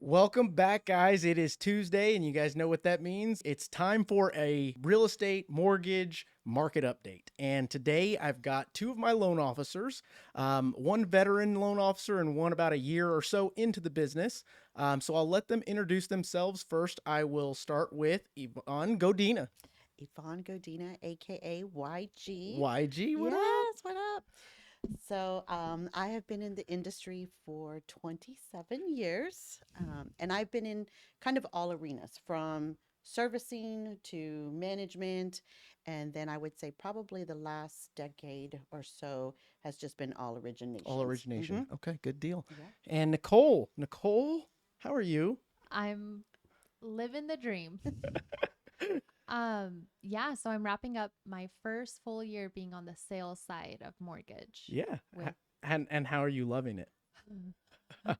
Welcome back, guys. It is Tuesday, and you guys know what that means. It's time for a real estate mortgage market update. And today I've got two of my loan officers, one veteran loan officer and one about a year or so into the business. So I'll let them introduce themselves. First, I will start with Yvonne Godina. Yvonne Godina, aka YG. YG, what up? Yes, what up? So I have been in the industry for 27 years, and I've been in kind of all arenas from servicing to management. And then I would say probably the last decade or so has just been all All originations. origination. Okay, good deal. Yeah. And Nicole, how are you? I'm living the dream. Yeah, so I'm wrapping up my first full year being on the sales side of mortgage Yeah. with And how are you loving it?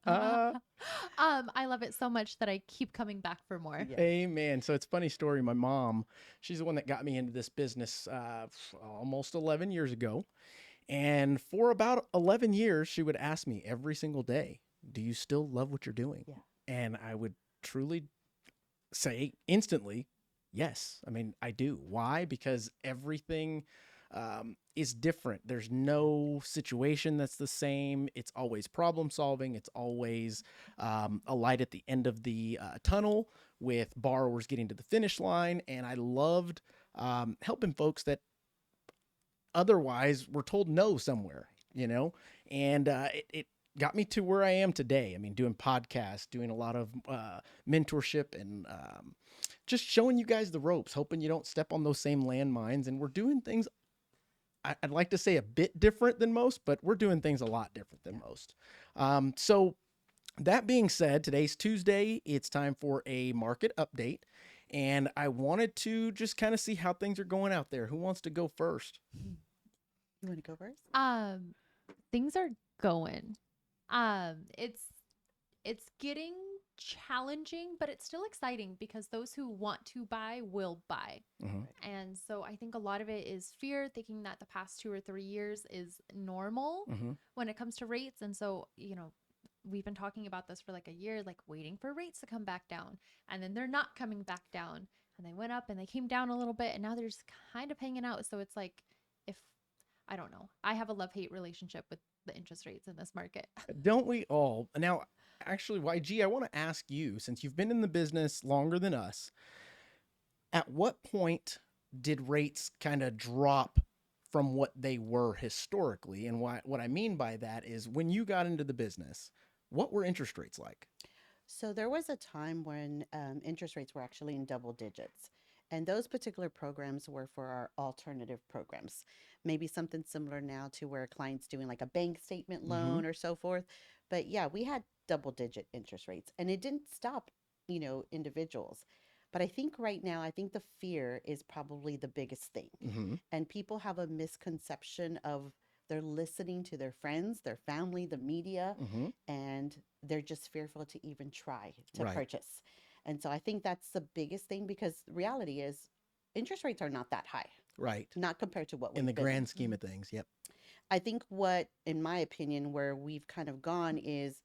I love it so much that I keep coming back for more. Yes. Amen. So it's a funny story. My mom, she's the one that got me into this business almost 11 years ago. And for about 11 years, she would ask me every single day, do you still love what you're doing? Yeah. And I would truly say instantly, yes. I mean, I do. Why? Because everything is different. There's no situation that's the same. It's always problem solving. It's always a light at the end of the tunnel with borrowers getting to the finish line. And I loved helping folks that otherwise were told no somewhere. And it got me to where I am today. I mean, doing podcasts, doing a lot of mentorship and just showing you guys the ropes, hoping you don't step on those same landmines. And we're doing things, I'd like to say a bit different than most, but we're doing things a lot different than most. So that being said, today's Tuesday. It's time for a market update. And I wanted to just kind of see how things are going out there. Who wants to go first? You want to go first? Things are going. It's getting challenging, but it's still exciting because those who want to buy will buy. Mhm. And so I think a lot of it is fear, thinking that the past 2 or 3 years is normal Mhm. when it comes to rates. And so, we've been talking about this for like a year, like waiting for rates to come back down. And then they're not coming back down. And they went up and they came down a little bit. And now they're just kind of hanging out. So it's like, if I don't know, I have a love-hate relationship with the interest rates in this market. Don't we all? Now, actually, YG, I want to ask you, since you've been in the business longer than us, at what point did rates kind of drop from what they were historically? And what I mean by that is when you got into the business, what were interest rates like? So there was a time when interest rates were actually in double digits. And those particular programs were for our alternative programs. Maybe something similar now to where a client's doing like a bank statement Mm-hmm. loan or so forth. But yeah, we had double digit interest rates and it didn't stop, individuals. But I think right now, I think the fear is probably the biggest thing. Mm-hmm. And people have a misconception of they're listening to their friends, their family, the media, Mm-hmm. and they're just fearful to even try to Right. purchase. And so I think that's the biggest thing because the reality is interest rates are not that high, Right. not compared to what In the we've been in. grand scheme of things. Yep. I think what, in my opinion, where we've kind of gone is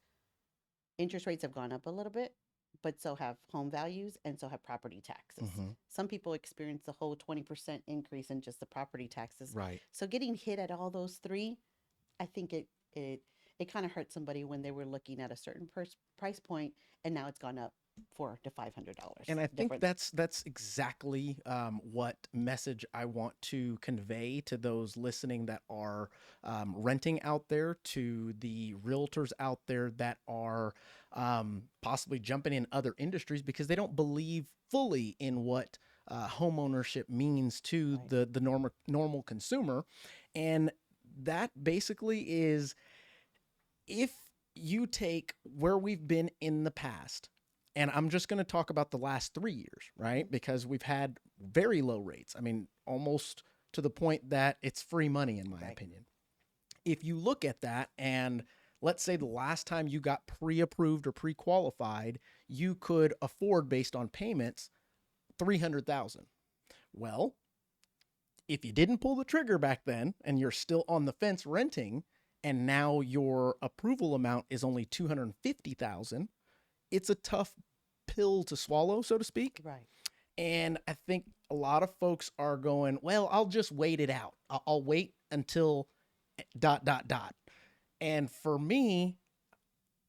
interest rates have gone up a little bit, but so have home values and so have property taxes. Mm-hmm. Some people experience the whole 20% increase in just the property taxes. Right. So getting hit at all those three, I think it kind of hurt somebody when they were looking at a certain price point and now it's gone up $400 to $500 And I think difference. that's exactly what message I want to convey to those listening that are renting out there, to the realtors out there that are possibly jumping in other industries because they don't believe fully in what home ownership means to Right. the normal consumer, and that basically is if you take where we've been in the past, and I'm just going to talk about the last 3 years, right? Mhm. Because we've had very low rates. I mean, almost to the point that it's free money, in my Right. opinion. If you look at that, and let's say the last time you got pre approved or pre qualified, you could afford based on payments 300,000. Well, if you didn't pull the trigger back then and you're still on the fence renting, and now your approval amount is only 250,000, it's a tough pill to swallow, so to speak. Right. And I think a lot of folks are going, well, I'll just wait it out. I'll wait until ... And for me,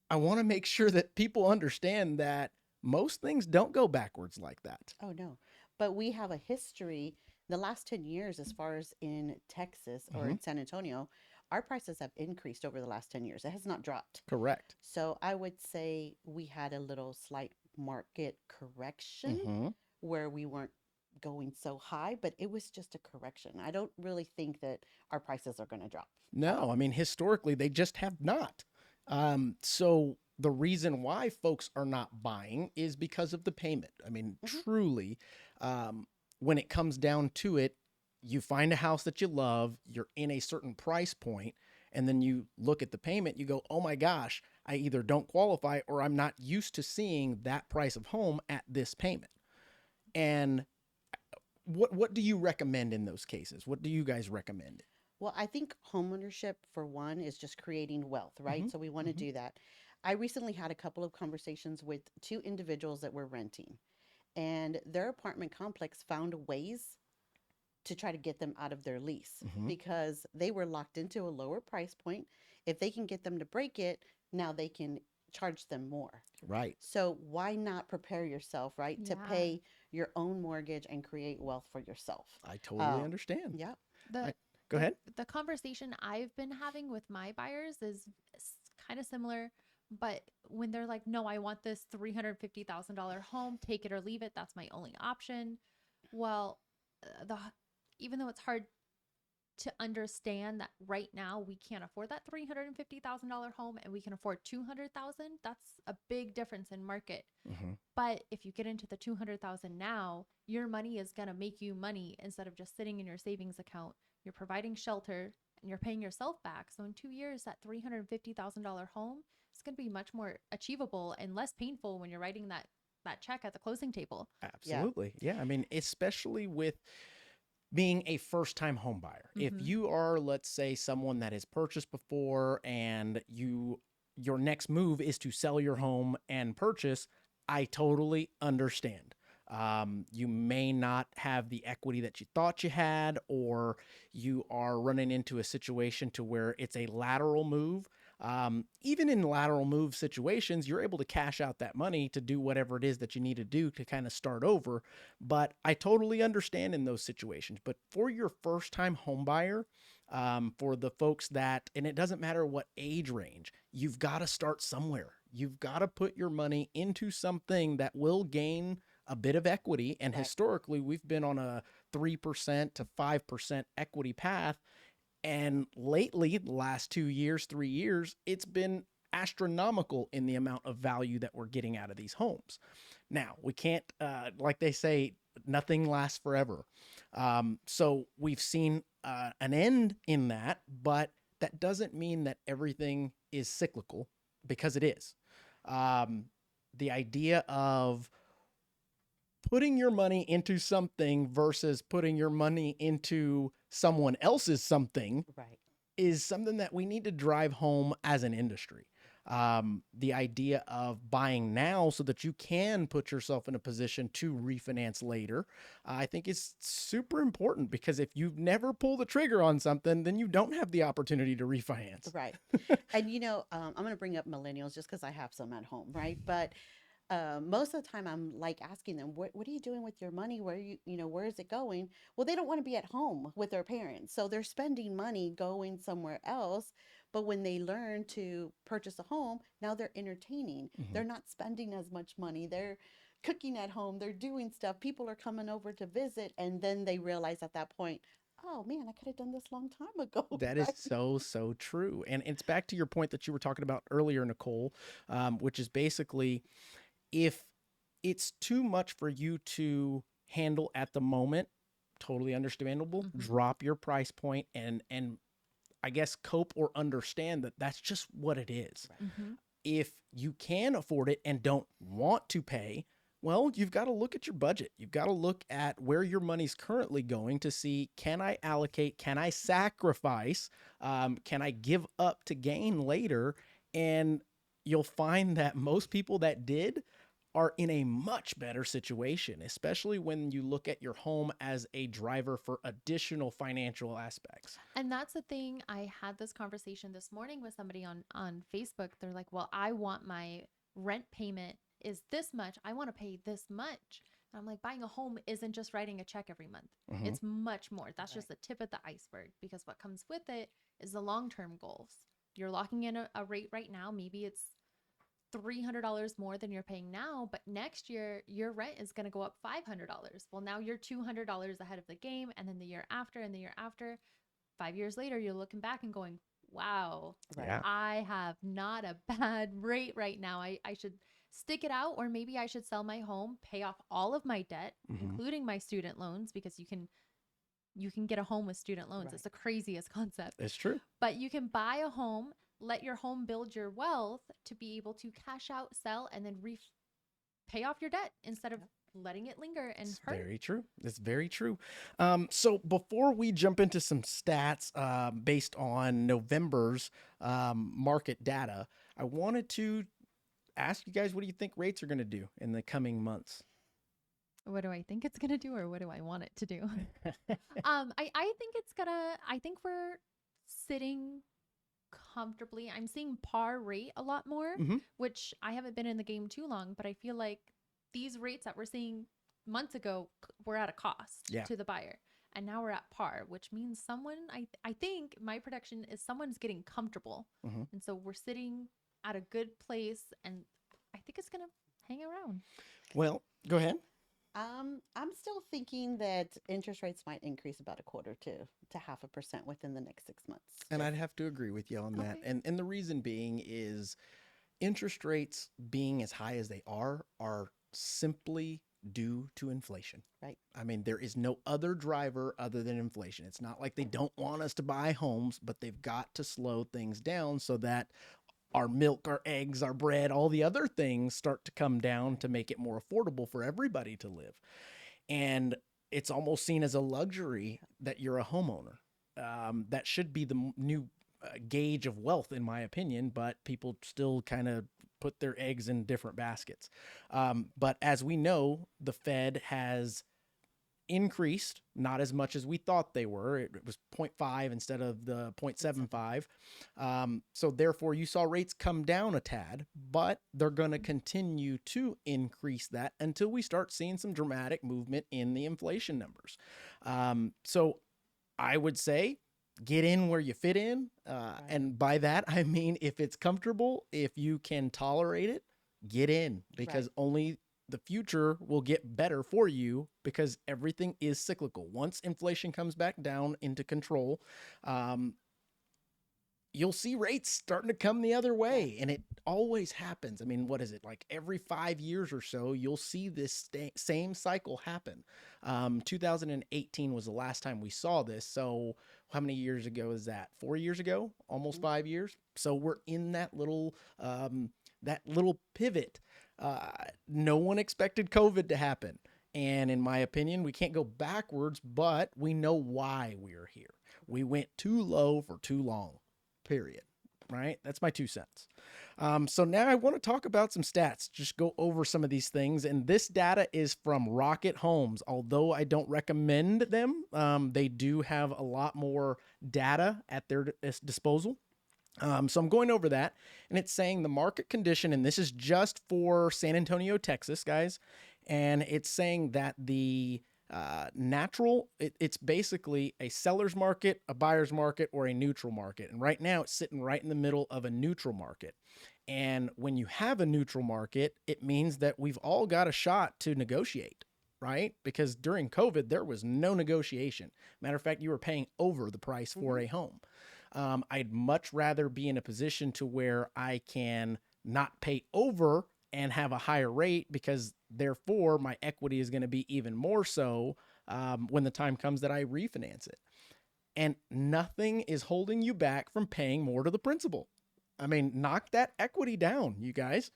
I want to make sure that people understand that most things don't go backwards like that. Oh, no. But we have a history the last 10 years, as far as in Texas or in San Antonio, our prices have increased over the last 10 years. It has not dropped. Correct. So I would say we had a little slight market correction Mm-hmm. where we weren't going so high, but it was just a correction. I don't really think that our prices are going to drop at No, all. I mean, historically, they just have not. So the reason why folks are not buying is because of the payment. I mean, truly, when it comes down to it, you find a house that you love, you're in a certain price point, and then you look at the payment, you go, oh my gosh, I either don't qualify or I'm not used to seeing that price of home at this payment. And what do you recommend in those cases? What do you guys recommend? Well, I think homeownership, for one, is just creating wealth, right? Mm-hmm. So we want to do that. I recently had a couple of conversations with two individuals that were renting, and their apartment complex found ways to try to get them out of their lease Mm-hmm. because they were locked into a lower price point. If they can get them to break it, now they can charge them more. Right. So why not prepare yourself, right, to Yeah. pay your own mortgage and create wealth for yourself? I totally Um, understand. yeah. The Go ahead. the conversation I've been having with my buyers is kind of similar, but when they're like, "No, I want this $350,000 home, take it or leave it. That's my only option." Well, the even though it's hard to understand that right now we can't afford that $350,000 home and we can afford 200,000, that's a big difference in market. Mm-hmm. But if you get into the 200,000 now, your money is going to make you money instead of just sitting in your savings account. You're providing shelter and you're paying yourself back. So in 2 years, that $350,000 home is going to be much more achievable and less painful when you're writing that check at the closing table. Absolutely. Yeah. I mean, especially with being a first time home buyer. If Mhm. you are, let's say, someone that has purchased before and your next move is to sell your home and purchase, I totally understand. You may not have the equity that you thought you had, or you are running into a situation to where it's a lateral move. Even in lateral move situations, you're able to cash out that money to do whatever it is that you need to do to kind of start over. But I totally understand in those situations. But for your first time home buyer, for the folks that, and it doesn't matter what age range, you've got to start somewhere. You've got to put your money into something that will gain a bit of equity. And Right. historically, we've been on a 3% to 5% equity path. And lately, the last 2 years, 3 years, it's been astronomical in the amount of value that we're getting out of these homes. Now, we can't, like they say, nothing lasts forever. So we've seen an end in that, but that doesn't mean that everything is cyclical, because it is. The idea of putting your money into something versus putting your money into someone else's something Right. is something that we need to drive home as an industry. The idea of buying now so that you can put yourself in a position to refinance later, I think is super important, because if you've never pulled the trigger on something, then you don't have the opportunity to refinance. Right. And I'm going to bring up millennials just because I have some at home, right? But most of the time I'm like asking them, what are you doing with your money? Where where is it going? Well, they don't want to be at home with their parents. So they're spending money going somewhere else. But when they learn to purchase a home, now they're entertaining. Mhm. They're not spending as much money. They're cooking at home. They're doing stuff. People are coming over to visit. And then they realize at that point, oh man, I could have done this long time ago. That is right? so true. And it's back to your point that you were talking about earlier, Nichole, which is basically, if it's too much for you to handle at the moment, totally understandable. Mhm. Drop your price point and I guess cope or understand that that's just what it is. Mhm. If you can afford it and don't want to pay, well, you've got to look at your budget. You've got to look at where your money's currently going to see, can I allocate, can I sacrifice, can I give up to gain later? And you'll find that most people that did are in a much better situation, especially when you look at your home as a driver for additional financial aspects. And that's the thing. I had this conversation this morning with somebody on Facebook. They're like, well, I want my rent payment is this much. I want to pay this much. And I'm like, buying a home isn't just writing a check every month. Mhm. It's much more. That's just the tip of the iceberg, because what comes with it is the long-term goals. You're locking in a rate right now. Maybe it's $300 more than you're paying now, but next year your rent is going to go up $500. Well, now you're $200 ahead of the game. And then the year after and the year after, 5 years later, you're looking back and going, wow, Right. Yeah. I have not a bad rate right now. I should stick it out, or maybe I should sell my home, pay off all of my debt, Mhm. including my student loans, because you can get a home with student loans. Right. It's the craziest concept. It's true. But you can buy a home, let your home build your wealth to be able to cash out, sell, and then pay off your debt instead of letting it linger and It's hurt. very true. It's very true. So before we jump into some stats based on November's market data, I wanted to ask you guys, what do you think rates are going to do in the coming months? What do I think it's gonna do, or what do I want it to do? I think we're sitting comfortably. I'm seeing par rate a lot more, Mhm. which I haven't been in the game too long, but I feel like these rates that we're seeing months ago were at a cost Yeah. to the buyer. And now we're at par, which means I think my prediction is someone's getting comfortable. Mhm. And so we're sitting at a good place, and I think it's going to hang around. Well, go ahead. I'm still thinking that interest rates might increase about a quarter to 0.5% within the next 6 months. And Just- I'd have to agree with you on that. Okay. And the reason being is interest rates being as high as they are simply due to inflation. Right. I mean, there is no other driver other than inflation. It's not like they don't want us to buy homes, but they've got to slow things down so that our milk, our eggs, our bread, all the other things start to come down to make it more affordable for everybody to live. And it's almost seen as a luxury that you're a homeowner. That should be the new gauge of wealth, in my opinion, but people still kind of put their eggs in different baskets. But as we know, the Fed has increased, not as much as we thought they were. It was 0.5 instead of the 0.75. So therefore you saw rates come down a tad, but they're going to continue to increase that until we start seeing some dramatic movement in the inflation numbers. So I would say get in where you fit in. And by that, I mean, if it's comfortable, if you can tolerate it, get in, because only the future will get better for you, because everything is cyclical. Once inflation comes back down into control, you'll see rates starting to come the other way. And it always happens. I mean, what is it? Like every 5 years or so, you'll see this same cycle happen. 2018 was the last time we saw this. So how many years ago is that? 4 years ago? Almost 5 years. So we're in that little pivot. No one expected COVID to happen. And in my opinion, we can't go backwards, but we know why we're here. We went too low for too long, period. Right? That's my 2 cents. So now I want to talk about some stats, just go over some of these things. And this data is from Rocket Homes. Although I don't recommend them, they do have a lot more data at their disposal. So I'm going over that, and it's saying the market condition, and this is just for San Antonio, Texas, guys. And it's saying that the it's basically a seller's market, a buyer's market, or a neutral market. And right now it's sitting right in the middle of a neutral market. And when you have a neutral market, it means that we've all got a shot to negotiate, right? Because during COVID, there was no negotiation. Matter of fact, you were paying over the price for a home. I'd much rather be in a position to where I can not pay over and have a higher rate, because therefore my equity is going to be even more so when the time comes that I refinance it. And nothing is holding you back from paying more to the principal. I mean, knock that equity down, you guys.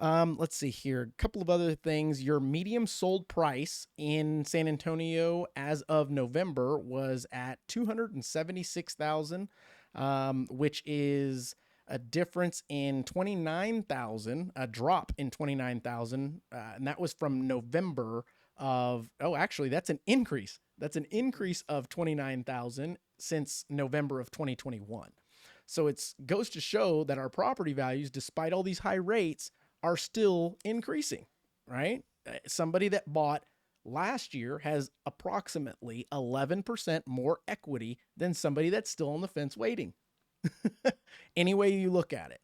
Let's see here. A couple of other things. Your medium sold price in San Antonio as of November was at $276,000, which is a difference in 29,000, a drop in 29,000, and that was from November of, oh, actually, that's an increase. That's an increase of 29,000 since November of 2021. So it goes to show that our property values, despite all these high rates, are still increasing, right? Somebody that bought last year has approximately 11% more equity than somebody that's still on the fence waiting. Any way you look at it.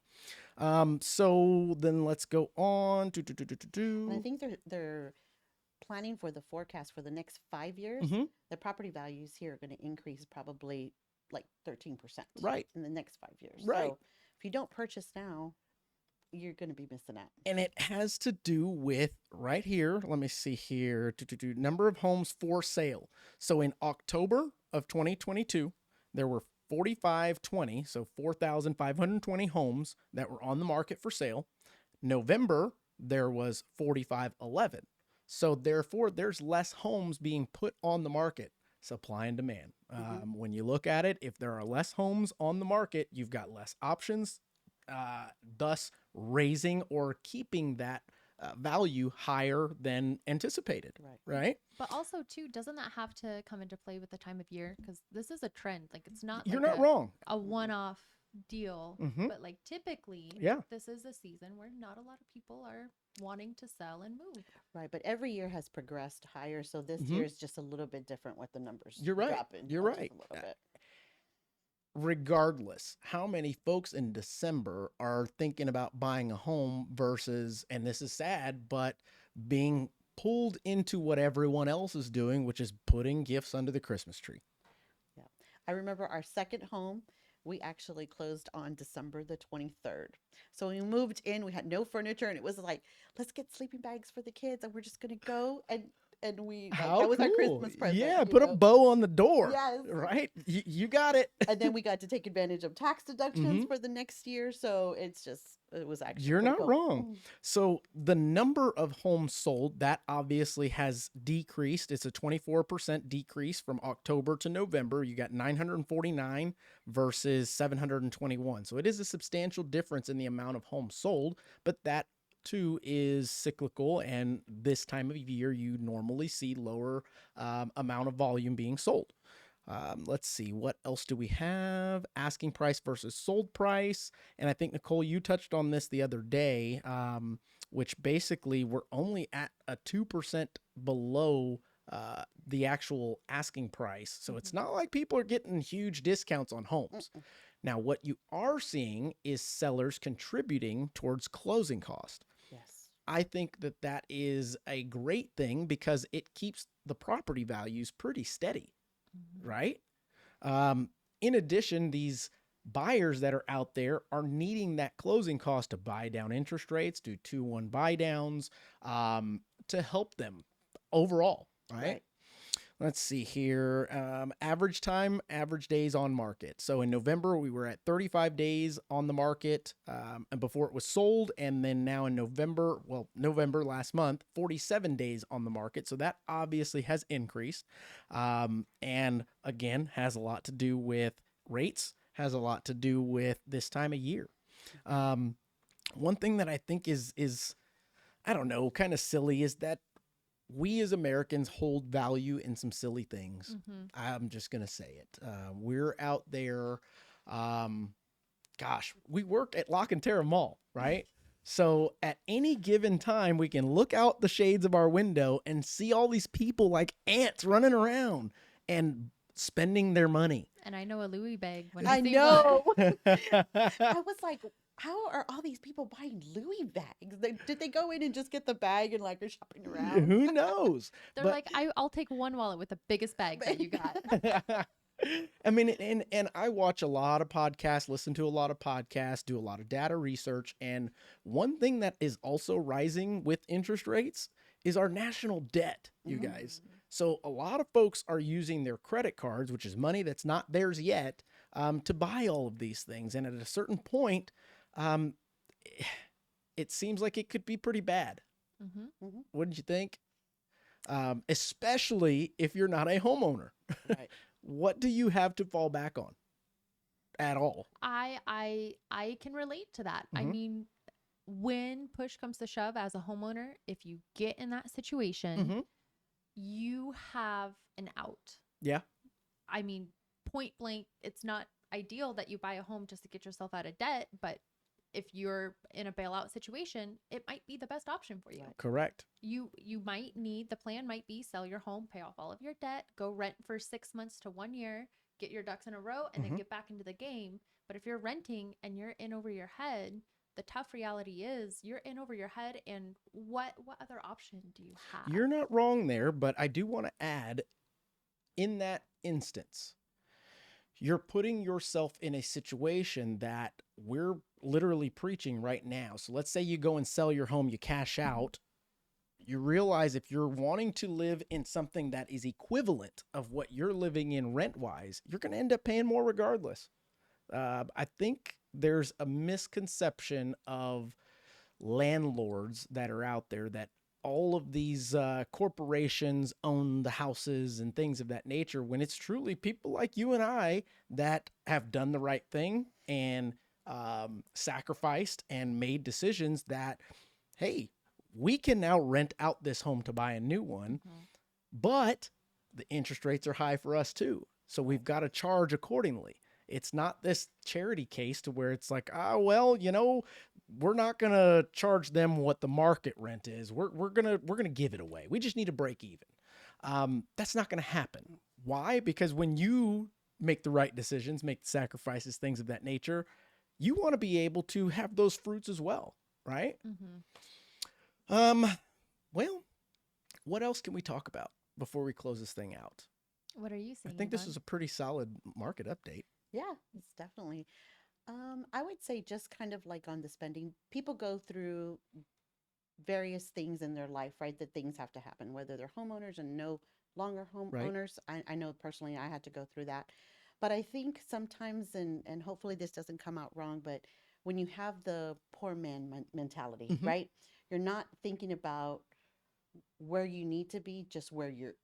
So then let's go on. And I think they're planning for the forecast for the next 5 years. Mm-hmm. The property values here are going to increase probably like 13% Right. in the next 5 years. Right. So if you don't purchase now, you're going to be missing out. And it has to do with right here. Let me see here. Number of homes for sale. So in October of 2022, there were 4,520, so 4,520 homes that were on the market for sale. November, there was 4,511. So therefore, there's less homes being put on the market. Supply and demand. When you look at it, if there are less homes on the market, you've got less options, thus raising or keeping that value higher than anticipated. Right. But also, too, doesn't that have to come into play with the time of year? Because this is a trend. Like, it's not You're like not wrong. a one-off deal. Mhm. But like typically, Yeah. this is a season where not a lot of people are wanting to sell and move. Right. But every year has progressed higher. So this Mhm. year is just a little bit different with the numbers. You're right. Dropping You're just right. A little bit. Regardless, how many folks in December are thinking about buying a home versus, and this is sad, but being pulled into what everyone else is doing, which is putting gifts under the Christmas tree. Yeah. I remember our second home, we actually closed on December the 23rd. So when we moved in, we had no furniture and it was like, let's get sleeping bags for the kids and we're just going to go and we like, How that was cool. our Christmas present. Yeah, you put a know? bow on the door. Yes. Right? You got it. And then we got to take advantage of tax deductions Mhm. for the next year. So it was actually You're pretty not cool. wrong. So the number of homes sold, that obviously has decreased. It's a 24% decrease from October to November. You got 949 versus 721. So it is a substantial difference in the amount of homes sold, but that too is cyclical. And this time of year, you normally see lower amount of volume being sold. Let's see, what else do we have? Asking price versus sold price. And I think, Nichole, you touched on this the other day, which basically we're only at a 2% below the actual asking price. So it's not like people are getting huge discounts on homes. Now, what you are seeing is sellers contributing towards closing cost. Yes. I think that is a great thing because it keeps the property values pretty steady. Right? In addition, these buyers that are out there are needing that closing cost to buy down interest rates, do 2-1 buy downs, to help them overall. Right? Let's see here. Average days on market. So in November, we were at 35 days on the market and before it was sold. And then now in November last month, 47 days on the market. So that obviously has increased. And again, has a lot to do with rates, has a lot to do with this time of year. One thing that I think is I don't know, kind of silly is that we as Americans hold value in some silly things. I'm just going to say it. We're out there. We work at Cantera Mall, right? So at any given time, we can look out the shades of our window and see all these people like ants running around and spending their money. And I know a Louis bag when I see know. one. I was like, how are all these people buying Louis bags? Did they go in and just get the bag and like are shopping around? Who knows? They're like, I'll take one wallet with the biggest bag that you got. I mean, and I watch a lot of podcasts, listen to a lot of podcasts, do a lot of data research. And one thing that is also rising with interest rates is our national debt, you guys. So a lot of folks are using their credit cards, which is money that's not theirs yet, to buy all of these things. And at a certain point, it seems like it could be pretty bad. Wouldn't you think? Especially if you're not a homeowner. Right. What do you have to fall back on? at all. I can relate to that. I Mhm. mean, when push comes to shove as a homeowner, if you get in that situation, Mhm. you have an out. Yeah. I mean, point blank, it's not ideal that you buy a home just to get yourself out of debt, but if you're in a bailout situation, it might be the best option for you. Right. Correct. You might need, the plan might be sell your home, pay off all of your debt, go rent for 6 months to 1 year, get your ducks in a row, and then Mhm. get back into the game. But if you're renting and you're in over your head, the tough reality is you're in over your head, and what other option do you have? You're not wrong there, but I do want to add, in that instance, you're putting yourself in a situation that we're literally preaching right now. So let's say you go and sell your home, you cash out. You realize if you're wanting to live in something that is equivalent of what you're living in rent wise, you're going to end up paying more regardless. I think there's a misconception of landlords that are out there that all of these corporations own the houses and things of that nature, when it's truly people like you and I that have done the right thing and sacrificed and made decisions that, hey, we can now rent out this home to buy a new one, Mhm. but the interest rates are high for us too. So we've got to charge accordingly. It's not this charity case to where it's like, well, we're not going to charge them what the market rent is. We're going to give it away. We just need to break even. That's not going to happen. Why? Because when you make the right decisions, make the sacrifices, things of that nature, you want to be able to have those fruits as well. Right. Mhm. Well, what else can we talk about before we close this thing out? What are you I saying? think this Yvonne? is a pretty solid market update. Yeah, it's definitely. I would say just kind of like on the spending, people go through various things in their life, right? That things have to happen, whether they're homeowners and no longer Right. homeowners. I know personally I had to go through that. But I think sometimes, and hopefully this doesn't come out wrong, but when you have the poor man mentality, Mhm. right? You're not thinking about where you need to be, just where you're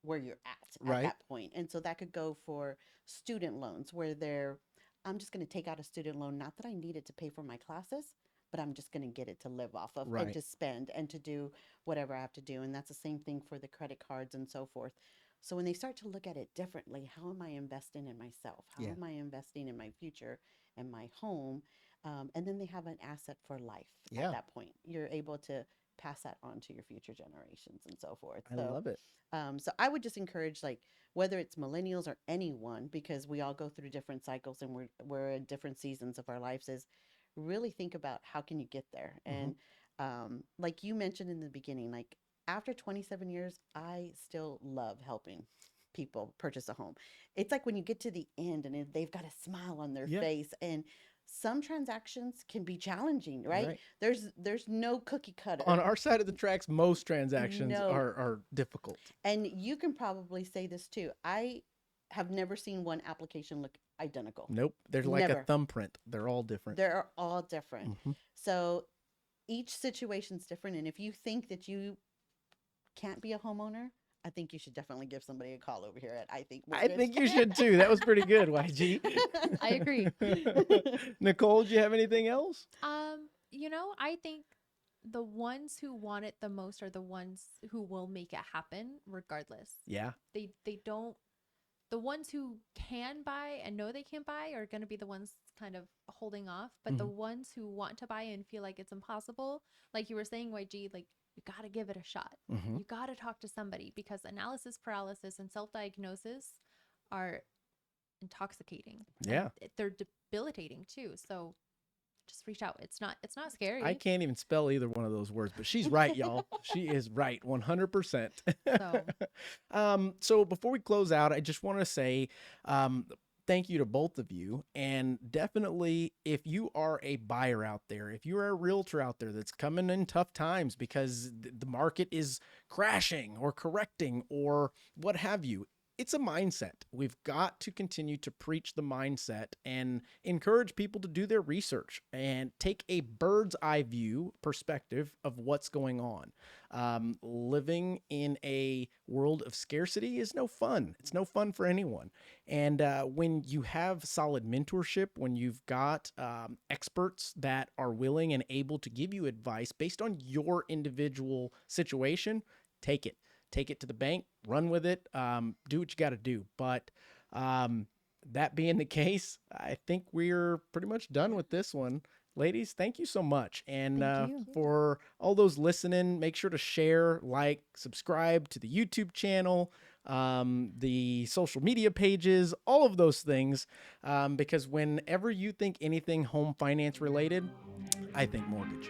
at Right. that point. And so that could go for student loans where I'm just going to take out a student loan, not that I need it to pay for my classes, but I'm just going to get it to live off of and Right. to spend and to do whatever I have to do. And that's the same thing for the credit cards and so forth. So when they start to look at it differently, how am I investing in myself? How Yeah. am I investing in my future and my home? And then they have an asset for life Yeah. at that point. You're able to pass that on to your future generations and so forth. I So, love it. so I would just encourage, like, whether it's millennials or anyone, because we all go through different cycles and we're in different seasons of our lives, is really think about how can you get there. Mhm. And like you mentioned in the beginning, like after 27 years, I still love helping people purchase a home. It's like when you get to the end and they've got a smile on their Yeah. face, and some transactions can be challenging, right? Right. There's no cookie On cutter. our side of the tracks, most transactions No. are difficult. And you can probably say this too. I have never seen one application look identical. Nope. They're like a Never. thumbprint. They're all different. They're all different. Mhm. So each situation's different. And if you think that you can't be a homeowner, I think you should definitely give somebody a call over here at I Think I Mortgage. think you should too. That was pretty good, YG. I agree. Nicole, do you have anything else? I think the ones who want it the most are the ones who will make it happen regardless. Yeah. They don't, the ones who can buy and know they can buy are going to be the ones kind of holding off, but the ones who want to buy and feel like it's impossible, like you were saying, YG, like you got to give it a shot. Mhm. You got to talk to somebody, because analysis paralysis and self-diagnosis are intoxicating. and Yeah. they're debilitating too. So just reach out. It's not scary. I can't even spell either one of those words, but she's right, y'all. She is right, 100%. So before we close out, I just want to say thank you to both of you. And definitely, if you are a buyer out there, if you're a realtor out there that's coming in tough times because the market is crashing or correcting or what have you, it's a mindset. We've got to continue to preach the mindset and encourage people to do their research and take a bird's eye view perspective of what's going on. Living in a world of scarcity is no fun. It's no fun for anyone. And when you have solid mentorship, when you've got experts that are willing and able to give you advice based on your individual situation, take it. Take it to the bank, run with it, do what you got to do. But that being the case, I think we're pretty much done with this one. Ladies, thank you so much. And Thank you. for all those listening, make sure to share, like, subscribe to the YouTube channel, the social media pages, all of those things. Because whenever you think anything home finance related, I think mortgage.